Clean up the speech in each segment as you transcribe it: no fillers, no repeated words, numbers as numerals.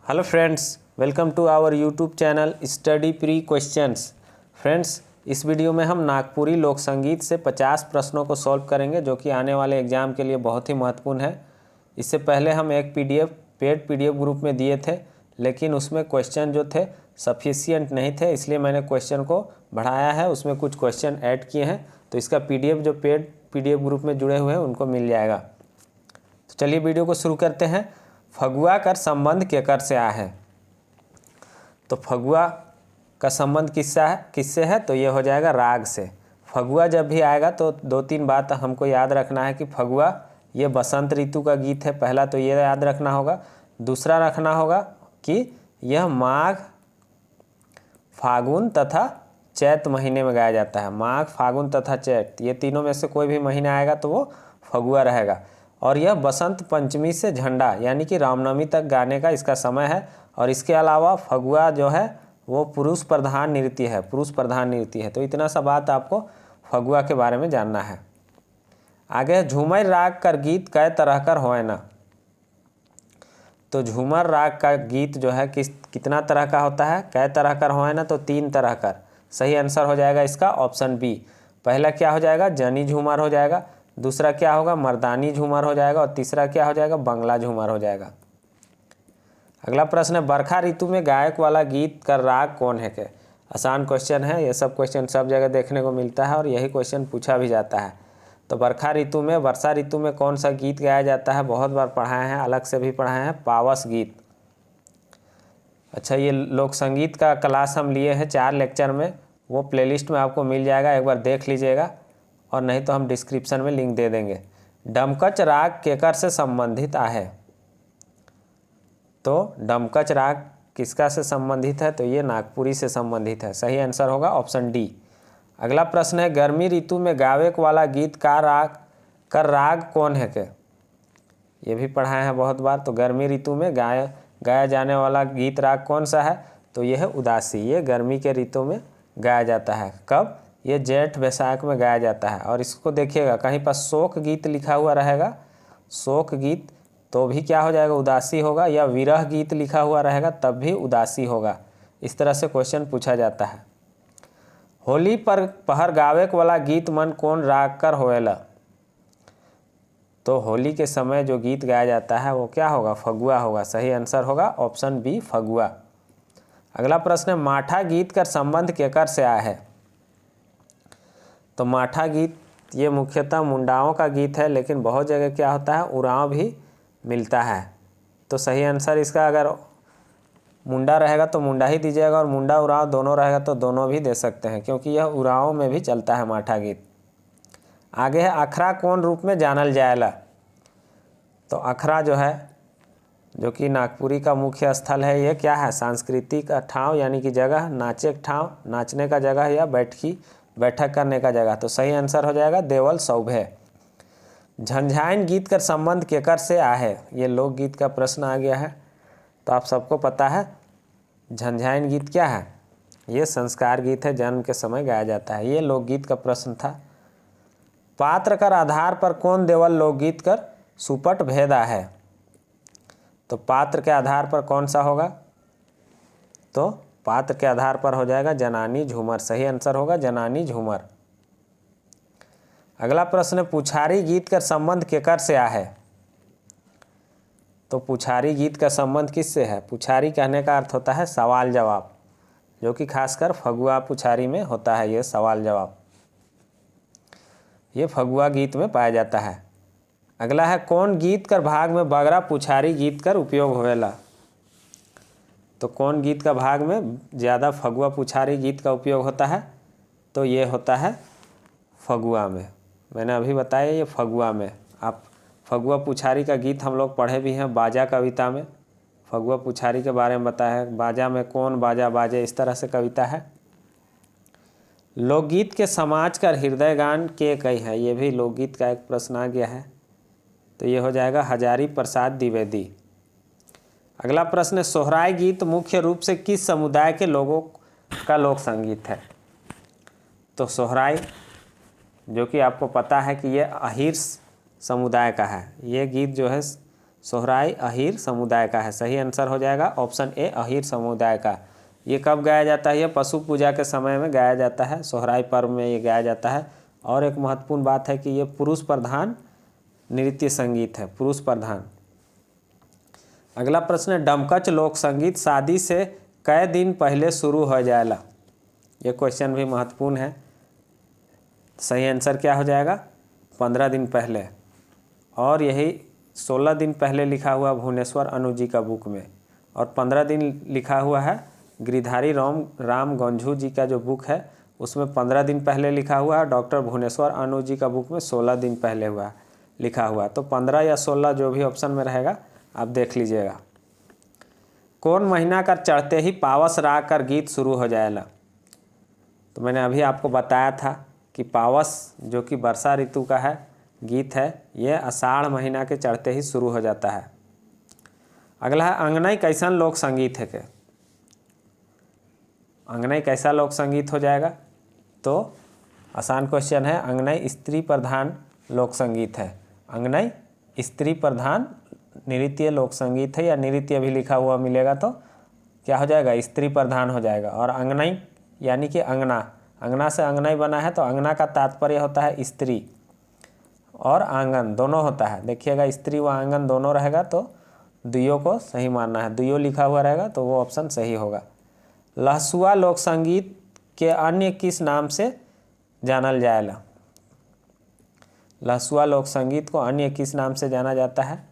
Hello friends, welcome to our YouTube channel study pre questions. Friends, इस video में हम नागपुरी लोक संगीत से 50 प्रश्नों को सॉल्व करेंगे जो कि आने वाले एग्ज़ाम के लिए बहुत ही महत्वपूर्ण है। इससे पहले हम एक पेड पीडीएफ ग्रुप में दिए थे, लेकिन उसमें क्वेश्चन जो थे सफिशिएंट नहीं थे, इसलिए मैंने क्वेश्चन को बढ़ाया है, उसमें कुछ क्वेश्चन ऐड किए हैं। तो इसका पीडीएफ जो पेड पीडीएफ ग्रुप में जुड़े हुए हैं उनको मिल जाएगा। तो चलिए वीडियो को शुरू करते हैं। फगुआ का संबंध केकर से आ है? तो फगुआ का संबंध किससे है? तो ये हो जाएगा राग से। फगुआ जब भी आएगा तो दो तीन बात हमको याद रखना है कि फगुआ ये बसंत ऋतु का गीत है। पहला तो ये याद रखना होगा। दूसरा रखना होगा कि यह माघ, फागुन तथा चैत महीने में गाया जाता है। माघ, फागुन तथा चैत, ये तीनों में से कोई भी महीना आएगा तो वो फगुआ रहेगा। और यह बसंत पंचमी से झंडा यानी कि रामनवमी तक गाने का इसका समय है। और इसके अलावा फगुआ जो है वो पुरुष प्रधान नृत्य है। तो इतना सा बात आपको फगुआ के बारे में जानना है। आगे झूमर राग कर गीत कै तरह कर होए ना। तो झूमर राग का गीत जो है कितना तरह का होता है? कै तरह कर होए ना, तो 3 तरह कर। सही आंसर हो जाएगा इसका ऑप्शन बी। पहला क्या हो जाएगा? जनी झूमर हो जाएगा। दूसरा क्या होगा? मर्दानी झूमर हो जाएगा। और तीसरा क्या हो जाएगा? बंगला झूमर हो जाएगा। अगला प्रश्न है, बरखा ऋतु में गायक वाला गीत का राग कौन है के? आसान क्वेश्चन है, ये सब क्वेश्चन सब जगह देखने को मिलता है और यही क्वेश्चन पूछा भी जाता है। तो वर्षा ऋतु में कौन सा गीत गाया जाता है? बहुत बार पढ़ाए हैं, अलग से भी पढ़ाए हैं, पावस गीत। अच्छा, ये लोक संगीत का क्लास हम लिए हैं 4 लेक्चर में, वो प्लेलिस्ट में आपको मिल जाएगा, एक बार देख लीजिएगा, और नहीं तो हम डिस्क्रिप्शन में लिंक दे देंगे। डमकच राग केकर से संबंधित आहे? तो डमकच राग किसका से संबंधित है? तो ये नागपुरी से संबंधित है। सही आंसर होगा ऑप्शन डी। अगला प्रश्न है, गर्मी ऋतु में गावे वाला गीत का राग कौन है के? ये भी पढ़ाए हैं बहुत बार। तो गर्मी ऋतु में गाया जाने वाला गीत राग कौन सा है? तो ये है उदासी। ये गर्मी के ऋतु में गाया जाता है। कब? ये जेठ वैशाख में गाया जाता है। और इसको देखिएगा, कहीं पर शोक गीत लिखा हुआ रहेगा, शोक गीत, तो भी क्या हो जाएगा? उदासी होगा। या विरह गीत लिखा हुआ रहेगा तब भी उदासी होगा। इस तरह से क्वेश्चन पूछा जाता है। होली पर पहर गावे वाला गीत मन कौन राग कर होएला? तो होली के समय जो गीत गाया जाता है वो क्या होगा? फगुआ होगा। सही आंसर होगा ऑप्शन बी, फगुआ। अगला प्रश्न है, माठा गीत का संबंध केकर से आया है? तो माठा गीत ये मुख्यतः मुंडाओं का गीत है, लेकिन बहुत जगह क्या होता है, उरांव भी मिलता है। तो सही आंसर इसका, अगर मुंडा रहेगा तो मुंडा ही दीजिएगा, और मुंडा उरांव दोनों रहेगा तो दोनों भी दे सकते हैं, क्योंकि यह उरांव में भी चलता है माठा गीत। आगे है, अखरा कौन रूप में जानल जाएला? तो अखरा जो है, जो कि नागपुरी का मुख्य स्थल है, ये क्या है? सांस्कृतिक ठाव यानी कि जगह, नाचे ठाव, नाचने का जगह, या बैठक करने का जगह। तो सही आंसर हो जाएगा देवल सौभे। झंझाइन गीत का संबंध केकर से आ है? ये लोकगीत का प्रश्न आ गया है। तो आप सबको पता है झंझाइन गीत क्या है? ये संस्कार गीत है, जन्म के समय गाया जाता है। ये लोकगीत का प्रश्न था। पात्र कर आधार पर कौन देवल लोकगीत कर सुपट भेदा है? तो पात्र के आधार पर कौन सा होगा? तो पात्र के आधार पर हो जाएगा जनानी झूमर। सही आंसर होगा जनानी झूमर। अगला प्रश्न है, पुछारी गीत का संबंध केकर से आ है? तो पुछारी गीत का संबंध किससे है? पुछारी कहने का अर्थ होता है सवाल जवाब, जो कि खासकर फगुआ पुछारी में होता है। ये सवाल जवाब ये फगुआ गीत में पाया जाता है। अगला है, कौन गीत कर भाग में बगरा पुछारी गीत कर उपयोग होवेला? तो कौन गीत का भाग में ज़्यादा फगुआ पुछारी गीत का उपयोग होता है? तो ये होता है फगुआ में। मैंने अभी बताया ये फगुआ में। आप फगुआ पुछारी का गीत हम लोग पढ़े भी हैं बाजा कविता में। फगुआ पुछारी के बारे में बताया है, बाजा में कौन बाजा बाजे, इस तरह से कविता है। लोकगीत के समाज का हृदय गान के कई है? ये भी लोकगीत का एक प्रश्न आ गया है। तो ये हो जाएगा हजारी प्रसाद द्विवेदी। अगला प्रश्न है, सोहराय गीत मुख्य रूप से किस समुदाय के लोगों का लोक संगीत है? तो सोहराय, जो कि आपको पता है कि ये अहिर समुदाय का है। ये गीत जो है सोहराई अहीर समुदाय का है। सही आंसर हो जाएगा ऑप्शन ए अहीर समुदाय का। ये कब गाया जाता है? ये पशु पूजा के समय में गाया जाता है, सोहराई पर्व में ये गाया जाता है। और एक महत्वपूर्ण बात है कि ये पुरुष प्रधान नृत्य संगीत है, पुरुष प्रधान। अगला प्रश्न है डमकच लोक संगीत शादी से कै दिन पहले शुरू हो जाएगा? ये क्वेश्चन भी महत्वपूर्ण है। सही आंसर क्या हो जाएगा? 15 दिन पहले। और यही 16 दिन पहले लिखा हुआ भुवनेश्वर अनुजी का बुक में, और 15 दिन लिखा हुआ है गिरिधारी राम गंझू जी का जो बुक है उसमें 15 दिन पहले लिखा हुआ है। डॉक्टर भुवनेश्वर अनुजी का बुक में 16 दिन पहले लिखा हुआ। तो 15 या 16 जो भी ऑप्शन में रहेगा आप देख लीजिएगा। कौन महीना कर चढ़ते ही पावस राग कर गीत शुरू हो जाएगा? तो मैंने अभी आपको बताया था कि पावस जो कि वर्षा ऋतु का है गीत है, ये आषाढ़ महीना के चढ़ते ही शुरू हो जाता है। अगला है अंगनई कैसन लोक संगीत है? के अंगनई कैसा लोक संगीत हो जाएगा? तो आसान क्वेश्चन है, अंगनई स्त्री प्रधान लोक संगीत है। अंगनई स्त्री प्रधान नृत्य लोक संगीत है, या नृत्य भी लिखा हुआ मिलेगा तो क्या हो जाएगा? स्त्री प्रधान हो जाएगा। और अंगनई यानी कि अंगना, अंगना से अंगनई बना है, तो अंगना का तात्पर्य होता है स्त्री और आंगन दोनों होता है। देखिएगा स्त्री व आंगन दोनों रहेगा तो दुइयों को सही मानना है, दुइयों लिखा हुआ रहेगा तो वो ऑप्शन सही होगा। लहसुआ लोक संगीत के अन्य किस नाम से जानल जाएगा? लहसुआ लोक संगीत को अन्य किस नाम से जाना जाता है?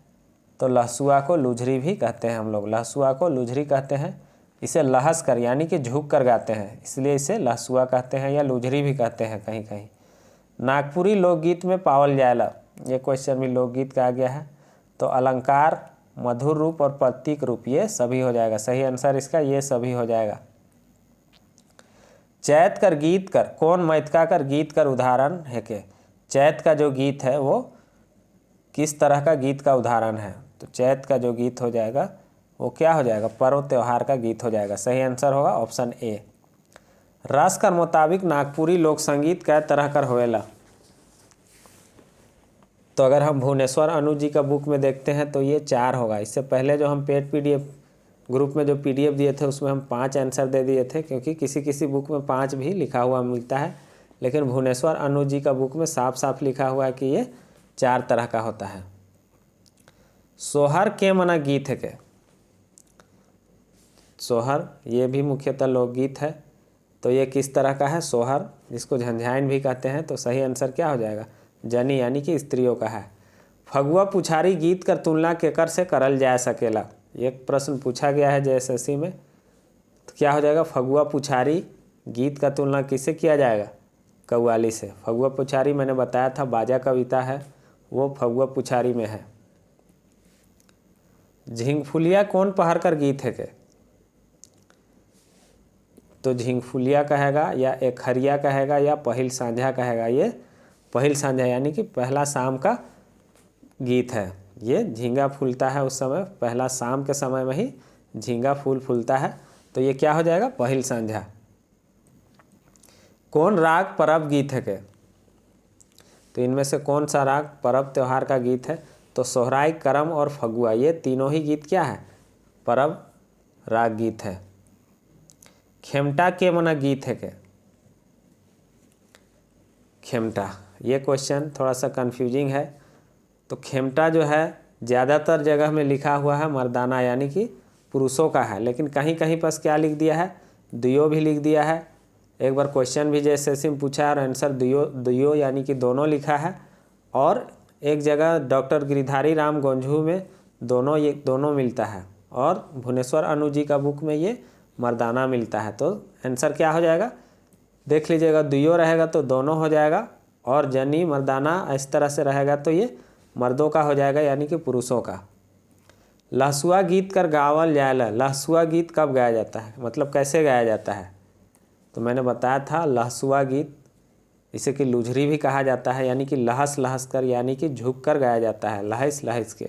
तो लहसुआ को लुझरी भी कहते हैं हम लोग, लहसुआ को लुझरी कहते हैं। इसे लहस कर यानी कि झुक कर गाते हैं, इसलिए इसे लहसुआ कहते हैं या लुझरी भी कहते हैं कहीं कहीं। नागपुरी लोकगीत में पावल जाएला, ये क्वेश्चन भी लोकगीत का आ गया है। तो अलंकार, मधुर रूप और प्रतीक रूप ये सभी हो जाएगा। सही आंसर इसका ये सभी हो जाएगा। चैत कर गीत कर कौन मैथका कर गीत कर उदाहरण है? के चैत का जो गीत है वो किस तरह का गीत का उदाहरण है? तो चैत का जो गीत हो जाएगा वो क्या हो जाएगा? पर्व त्योहार का गीत हो जाएगा। सही आंसर होगा ऑप्शन ए। रस कर मुताबिक नागपुरी लोक संगीत कै तरह कर होएला? तो अगर हम भुवनेश्वर अनु जी का बुक में देखते हैं तो ये 4 होगा। इससे पहले जो हम पेड PDF ग्रुप में जो PDF दिए थे उसमें हम 5 आंसर दे दिए थे, क्योंकि किसी किसी बुक में 5 भी लिखा हुआ मिलता है, लेकिन भुवनेश्वर अनु जी का बुक में साफ साफ लिखा हुआ है कि ये 4 तरह का होता है। सोहर के मना गीत है? के सोहर ये भी मुख्यतः लोकगीत है, तो ये किस तरह का है? सोहर जिसको झंझाइन भी कहते हैं। तो सही आंसर क्या हो जाएगा? जनी यानी कि स्त्रियों का है। फगुआ पुछारी गीत कर तुलना केकर से करल जा सकेला? एक प्रश्न पूछा गया है JSSC में, तो क्या हो जाएगा? फगुआ पुछारी गीत का तुलना किससे किया जाएगा? कव्वाली से। फगुआ पुछारी मैंने बताया था बाजा कविता है, वो फगुआ पुछारी में है। झिंगफुलिया कौन पहर कर गीत है? के तो झिंगफुलिया कहेगा या एकहरिया कहेगा या पहिल सांझा कहेगा? ये पहिल सांझा यानी कि पहला शाम का गीत है। ये झींगा फूलता है उस समय, पहला शाम के समय में ही झींगा फूल फूलता है, तो ये क्या हो जाएगा? पहिल सांझा। कौन राग परब गीत है? के तो इनमें से कौन सा राग परब त्योहार का गीत है? तो सोहराई, करम और फगुआ ये तीनों ही गीत क्या है? परब राग गीत है। खेमटा के मना गीत है? के खेमटा ये क्वेश्चन थोड़ा सा कंफ्यूजिंग है। तो खेमटा जो है ज़्यादातर जगह में लिखा हुआ है मर्दाना यानी कि पुरुषों का है, लेकिन कहीं कहीं पर क्या लिख दिया है? दुयो भी लिख दिया है। एक बार क्वेश्चन भी JSSC में पूछा है और आंसर दुयो यानी कि दोनों लिखा है। और एक जगह डॉक्टर गिरिधारी राम गंझू में दोनों मिलता है, और भुवनेश्वर अनु जी का बुक में ये मर्दाना मिलता है। तो आंसर क्या हो जाएगा? देख लीजिएगा, दुयो रहेगा तो दोनों हो जाएगा, और जनी मर्दाना इस तरह से रहेगा तो ये मर्दों का हो जाएगा यानी कि पुरुषों का। लहसुआ गीत कर गावल जाएला, लहसुआ गीत कब गाया जाता है? मतलब कैसे गाया जाता है? तो मैंने बताया था लहसुआ गीत इसे कि लुझरी भी कहा जाता है, यानी कि लहस लहस कर यानी कि झुक कर गाया जाता है, लहस लहस के।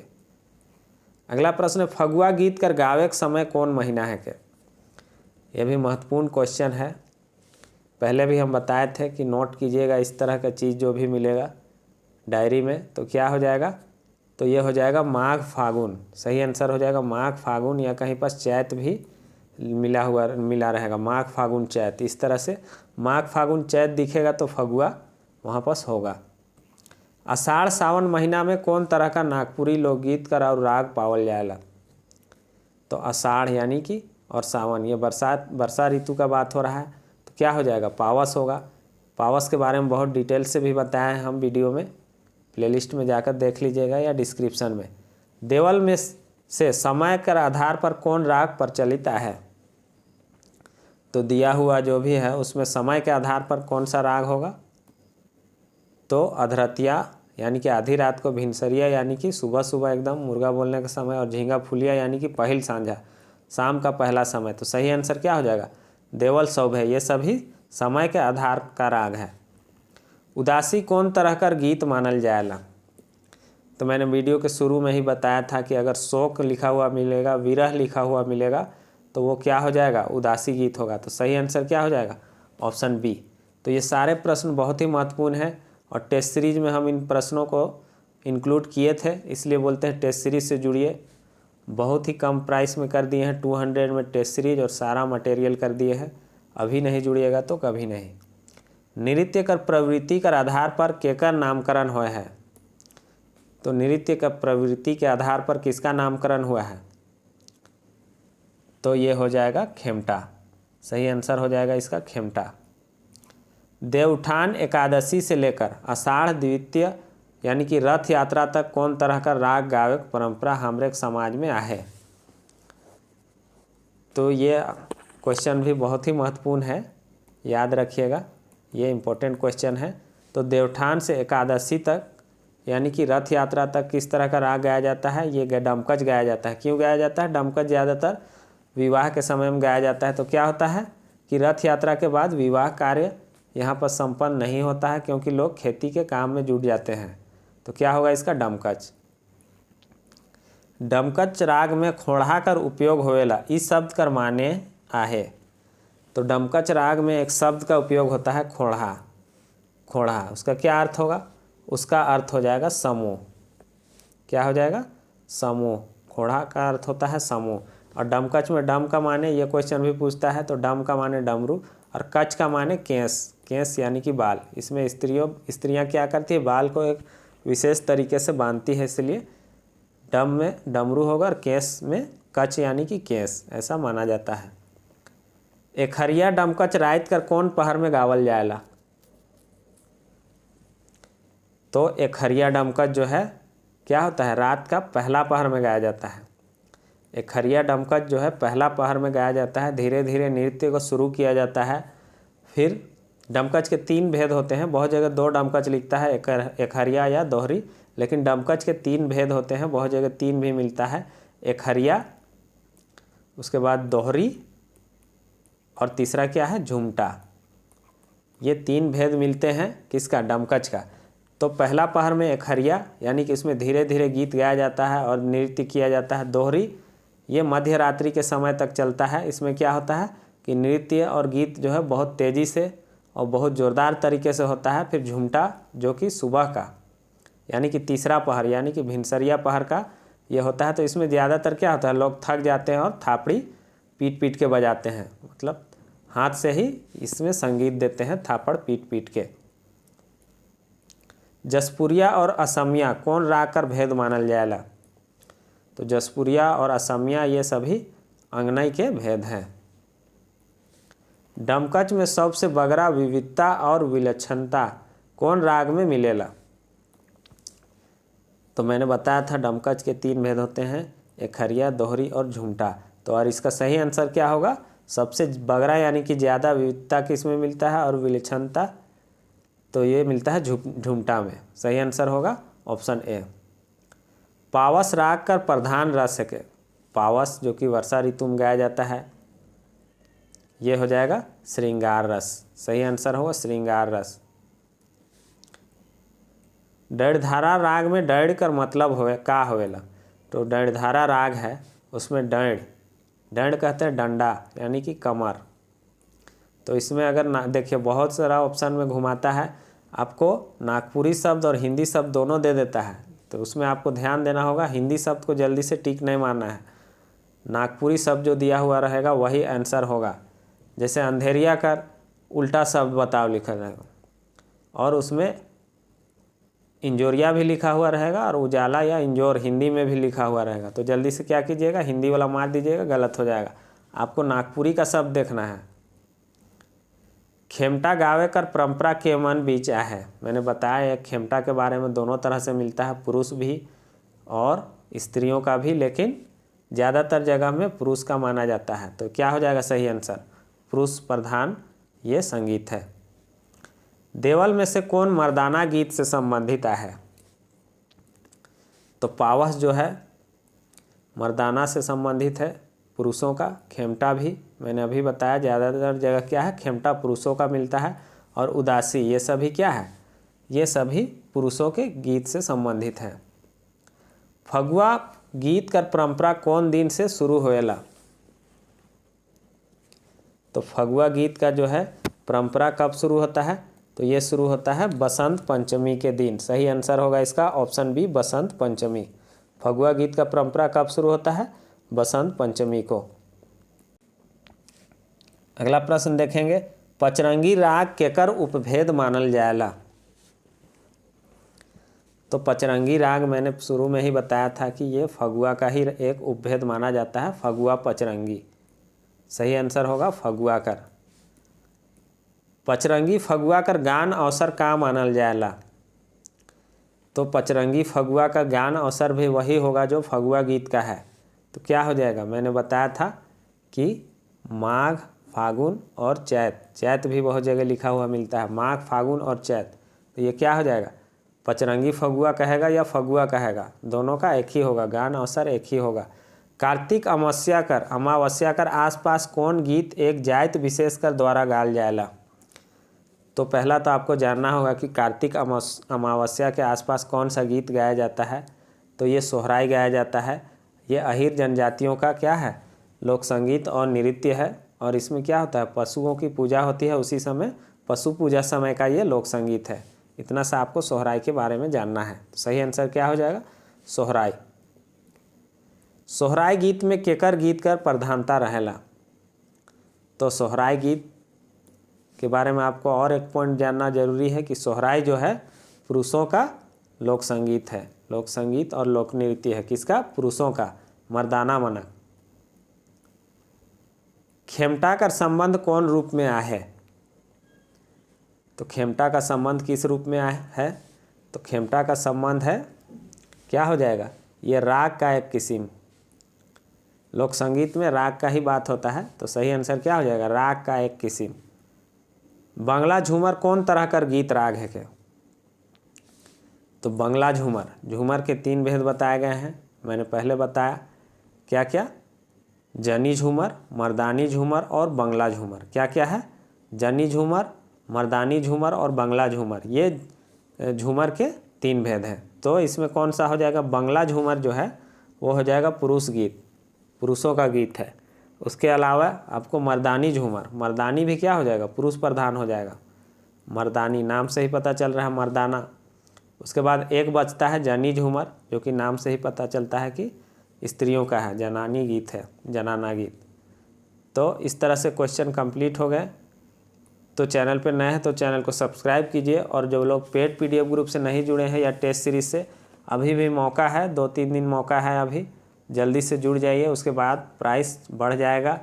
अगला प्रश्न, फगुआ गीत कर गावे के समय कौन महीना है? के ये भी महत्वपूर्ण क्वेश्चन है। पहले भी हम बताए थे कि नोट कीजिएगा इस तरह का चीज़ जो भी मिलेगा डायरी में, तो क्या हो जाएगा? तो ये हो जाएगा माघ फागुन। सही आंसर हो जाएगा माघ फागुन, या कहीं पर चैत भी मिला रहेगा, माघ फागुन चैत। इस तरह से माघ फागुन चैत दिखेगा तो फगुआ वहाँ पर होगा। आषाढ़ सावन महीना में कौन तरह का नागपुरी लोकगीत का और राग पावल जाएगा? तो आषाढ़ यानी कि और सावन, ये वर्षा ऋतु का बात हो रहा है, तो क्या हो जाएगा? पावस होगा। पावस के बारे में बहुत डिटेल से भी बताया है हम वीडियो में, प्लेलिस्ट में जाकर देख लीजिएगा या डिस्क्रिप्शन में। देवल में से समय के आधार पर कौन राग प्रचलित है? तो दिया हुआ जो भी है उसमें समय के आधार पर कौन सा राग होगा? तो अधरतिया यानी कि आधी रात को, भिनसरिया यानी कि सुबह सुबह एकदम मुर्गा बोलने का समय, और झींगा फुलिया यानी कि पहिल सांझा, शाम का पहला समय। तो सही आंसर क्या हो जाएगा? देवल सौभ है। ये सभी समय के आधार का राग है। उदासी कौन तरह का गीत मानल जाएगा? तो मैंने वीडियो के शुरू में ही बताया था कि अगर शोक लिखा हुआ मिलेगा, विरह लिखा हुआ मिलेगा, तो वो क्या हो जाएगा? उदासी गीत होगा। तो सही आंसर क्या हो जाएगा? Option B. तो ये सारे प्रश्न बहुत ही महत्वपूर्ण हैं और टेस्ट सीरीज में हम इन प्रश्नों को इंक्लूड किए थे, इसलिए बोलते हैं टेस्ट सीरीज से जुड़िए। बहुत ही कम प्राइस में कर दिए हैं, 200 में टेस्ट सीरीज और सारा मटेरियल कर दिए हैं। अभी नहीं जुड़िएगा तो कभी नहीं। नृत्य कर प्रवृत्ति कर आधार पर केकर नामकरण हुआ है? तो नृत्य का प्रवृत्ति के आधार पर किसका नामकरण हुआ है? तो ये हो जाएगा खेमटा। सही आंसर हो जाएगा इसका खेमटा। देवउठान एकादशी से लेकर आषाढ़ द्वितीय यानी कि रथ यात्रा तक कौन तरह का राग गावे परंपरा हमारे समाज में आहे? तो ये क्वेश्चन भी बहुत ही महत्वपूर्ण है, याद रखिएगा, ये इम्पोर्टेंट क्वेश्चन है। तो देवउठान से एकादशी तक यानी कि रथ यात्रा तक किस तरह का राग गाया जाता है? ये डमकच गाया जाता है। क्यों गाया जाता है? डमकच ज़्यादातर विवाह के समय में गाया जाता है। तो क्या होता है कि रथ यात्रा के बाद विवाह कार्य यहाँ पर संपन्न नहीं होता है, क्योंकि लोग खेती के काम में जुट जाते हैं। तो क्या होगा इसका? डमकच। डमकच राग में खोढ़ा कर उपयोग होवेला, इस शब्द कर माने आहे? तो डमकच राग में एक शब्द का उपयोग होता है खोढ़ा। खोढ़ा उसका क्या अर्थ होगा? उसका अर्थ हो जाएगा समूह। क्या हो जाएगा? समूह। खोढ़ा का अर्थ होता है समूह। और डमकच में डम का माने, ये क्वेश्चन भी पूछता है, तो डम का माने डमरू और कच का माने केस। केस यानी कि बाल। इसमें स्त्रियां क्या करती है? बाल को एक विशेष तरीके से बांधती है, इसलिए डम में डमरू होगा और केस में कच यानी कि केस, ऐसा माना जाता है। एखरिया डमकच रात कर कौन पहर में गावल जाएला? तो एखरिया डमकच जो है क्या होता है? रात का पहला पहर में गाया जाता है। एखरिया डमकच जो है पहला पहर में गाया जाता है। धीरे धीरे नृत्य को शुरू किया जाता है। फिर डमकच के 3 भेद होते हैं। बहुत जगह 2 डमकच लिखता है, एखरिया या दोहरी, लेकिन डमकच के 3 भेद होते हैं। बहुत जगह 3 भी मिलता है, एखरिया, उसके बाद दोहरी, और तीसरा क्या है? झुमटा। ये 3 भेद मिलते हैं किसका? डमकच का। तो पहला पहर में एखरिया यानी कि इसमें धीरे धीरे गीत गाया जाता है और नृत्य किया जाता है। दोहरी ये मध्य रात्रि के समय तक चलता है। इसमें क्या होता है कि नृत्य और गीत जो है बहुत तेज़ी से और बहुत ज़ोरदार तरीके से होता है। फिर झुमटा जो कि सुबह का यानी कि तीसरा पहर यानी कि भिनसरिया पहर का ये होता है। तो इसमें ज़्यादातर क्या होता है? लोग थक जाते हैं और थापड़ी पीट पीट के बजाते हैं, मतलब हाथ से ही इसमें संगीत देते हैं, थापड़ पीट पीट के। जसपुरिया और असमिया कौन राग कर भेद मानल जाएला? तो जसपुरिया और असमिया ये सभी अंगनई के भेद हैं। डमकच में सबसे बगरा विविधता और विलक्षणता कौन राग में मिलेला? तो मैंने बताया था डमकच के 3 भेद होते हैं, एखरिया, दोहरी और झुमटा। तो और इसका सही आंसर क्या होगा? सबसे बगरा यानी कि ज़्यादा विविधता किसमें मिलता है और विलक्षणता, तो ये मिलता है झुमटा में। सही आंसर होगा ऑप्शन ए। पावस राग कर प्रधान रस है। पावस जो कि वर्षा ऋतु में गाया जाता है, ये हो जाएगा श्रृंगार रस। सही आंसर होगा श्रृंगार रस। डैढ़धारा राग में डैढ़ कर मतलब होवे का होवेला? तो डैढ़धारा राग है, उसमें डैढ़ कहते हैं डंडा यानी कि कमर। तो इसमें अगर ना देखिए बहुत सारा ऑप्शन में घुमाता है, आपको नागपुरी शब्द और हिंदी शब्द दोनों दे देता है। तो उसमें आपको ध्यान देना होगा, हिंदी शब्द को जल्दी से टिक नहीं मारना है। नागपुरी शब्द जो दिया हुआ रहेगा वही आंसर होगा। जैसे अंधेरिया कर उल्टा शब्द बताओ लिखा रहेगा, और उसमें इंजोरिया भी लिखा हुआ रहेगा और उजाला या इंजोर हिंदी में भी लिखा हुआ रहेगा। तो जल्दी से क्या कीजिएगा, हिंदी वाला मार दीजिएगा, गलत हो जाएगा। आपको नागपुरी का शब्द देखना है। खेमटा गावे कर परंपरा के मन बीच है। मैंने बताया है खेमटा के बारे में, दोनों तरह से मिलता है, पुरुष भी और स्त्रियों का भी, लेकिन ज़्यादातर जगह में पुरुष का माना जाता है। तो क्या हो जाएगा सही आंसर, पुरुष प्रधान ये संगीत है। देवल में से कौन मर्दाना गीत से संबंधित है? तो पावस जो है मर्दाना से संबंधित है, पुरुषों का। खेमटा भी मैंने अभी बताया, ज़्यादातर जगह क्या है, खेमटा पुरुषों का मिलता है। और उदासी ये सभी क्या है, ये सभी पुरुषों के गीत से संबंधित हैं। फगुआ गीत कर परंपरा कौन दिन से शुरू होएला? तो फगुआ गीत का जो है परंपरा कब शुरू होता है? तो ये शुरू होता है बसंत पंचमी के दिन। सही आंसर होगा इसका ऑप्शन बी, बसंत पंचमी। फगुआ गीत का परंपरा कब शुरू होता है? बसंत पंचमी को। अगला प्रश्न देखेंगे, पचरंगी राग केकर उपभेद मानल जाएला? तो पचरंगी राग मैंने शुरू में ही बताया था कि ये फगुआ का ही एक उपभेद माना जाता है, फगुआ पचरंगी। सही आंसर होगा फगुआ कर। पचरंगी फगुआ कर गान अवसर का मानल जाएला? तो पचरंगी फगुआ का गान अवसर भी वही होगा जो फगुआ गीत का है। तो क्या हो जाएगा, मैंने बताया था कि माघ, फागुन और चैत। चैत भी बहुत जगह लिखा हुआ मिलता है, माघ, फागुन और चैत। तो ये क्या हो जाएगा, पचरंगी फगुआ कहेगा या फगुआ कहेगा? दोनों का एक ही होगा, गान अवसर एक ही होगा। कार्तिक अमावस्या कर आसपास कौन गीत एक जाति विशेष कर द्वारा गाल जाएला? तो पहला तो आपको जानना होगा कि कार्तिक अमावस्या के आसपास कौन सा गीत गाया जाता है। तो ये सोहराई गाया जाता है। ये अहीर जनजातियों का क्या है, लोक संगीत और नृत्य है। और इसमें क्या होता है, पशुओं की पूजा होती है, उसी समय पशु पूजा समय का ये लोक संगीत है। इतना सा आपको सोहराई के बारे में जानना है। तो सही आंसर क्या हो जाएगा, सोहराई। सोहराई गीत में केकर गीत कर प्रधानता रहेला? तो सोहराई गीत के बारे में आपको और एक पॉइंट जानना जरूरी है कि सोहराई जो है पुरुषों का लोक संगीत है। लोक संगीत और लोक नृत्य है किसका, पुरुषों का, मर्दाना मनक। खेमटा का संबंध कौन रूप में है? तो खेमटा का संबंध किस रूप में है? तो खेमटा का संबंध है, क्या हो जाएगा, ये राग का एक किस्म। लोक संगीत में राग का ही बात होता है। तो सही आंसर क्या हो जाएगा, राग का एक किस्म। बंगला झूमर कौन तरह कर गीत राग है के? तो बंगला झूमर, झूमर के 3 भेद बताए गए हैं। मैंने पहले बताया क्या क्या, जनी झूमर, मर्दानी झूमर और बंगला झूमर। क्या क्या है, जनी झूमर, मर्दानी झूमर और बंगला झूमर। ये झूमर के 3 भेद हैं। तो इसमें कौन सा हो जाएगा, बंगला झूमर जो है वो हो जाएगा पुरुष गीत, पुरुषों का गीत है। उसके अलावा आपको मर्दानी झूमर, मर्दानी भी क्या हो जाएगा, पुरुष प्रधान हो जाएगा। मर्दानी नाम से ही पता चल रहा है, मर्दाना। उसके बाद एक बचता है जनी झूमर, जो कि नाम से ही पता चलता है कि स्त्रियों का है, जनानी गीत है, जनाना गीत। तो इस तरह से क्वेश्चन कंप्लीट हो गए। तो चैनल पर नए हैं तो चैनल को सब्सक्राइब कीजिए। और जो लोग पेड PDF ग्रुप से नहीं जुड़े हैं या टेस्ट सीरीज से, अभी भी मौका है, 2-3 दिन मौका है अभी, जल्दी से जुड़ जाइए। उसके बाद प्राइस बढ़ जाएगा,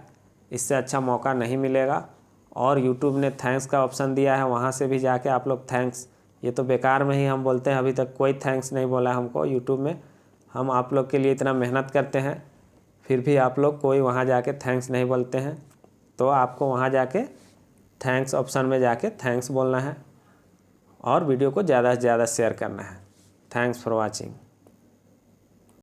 इससे अच्छा मौका नहीं मिलेगा। और यूट्यूब ने थैंक्स का ऑप्शन दिया है, वहाँ से भी जाके आप लोग थैंक्स, ये तो बेकार में ही हम बोलते हैं, अभी तक कोई थैंक्स नहीं बोला हमको यूट्यूब में। हम आप लोग के लिए इतना मेहनत करते हैं, फिर भी आप लोग कोई वहाँ जाके थैंक्स नहीं बोलते हैं। तो आपको वहाँ जाके थैंक्स ऑप्शन में जाके थैंक्स बोलना है और वीडियो को ज़्यादा से ज़्यादा शेयर करना है। Thanks for watching.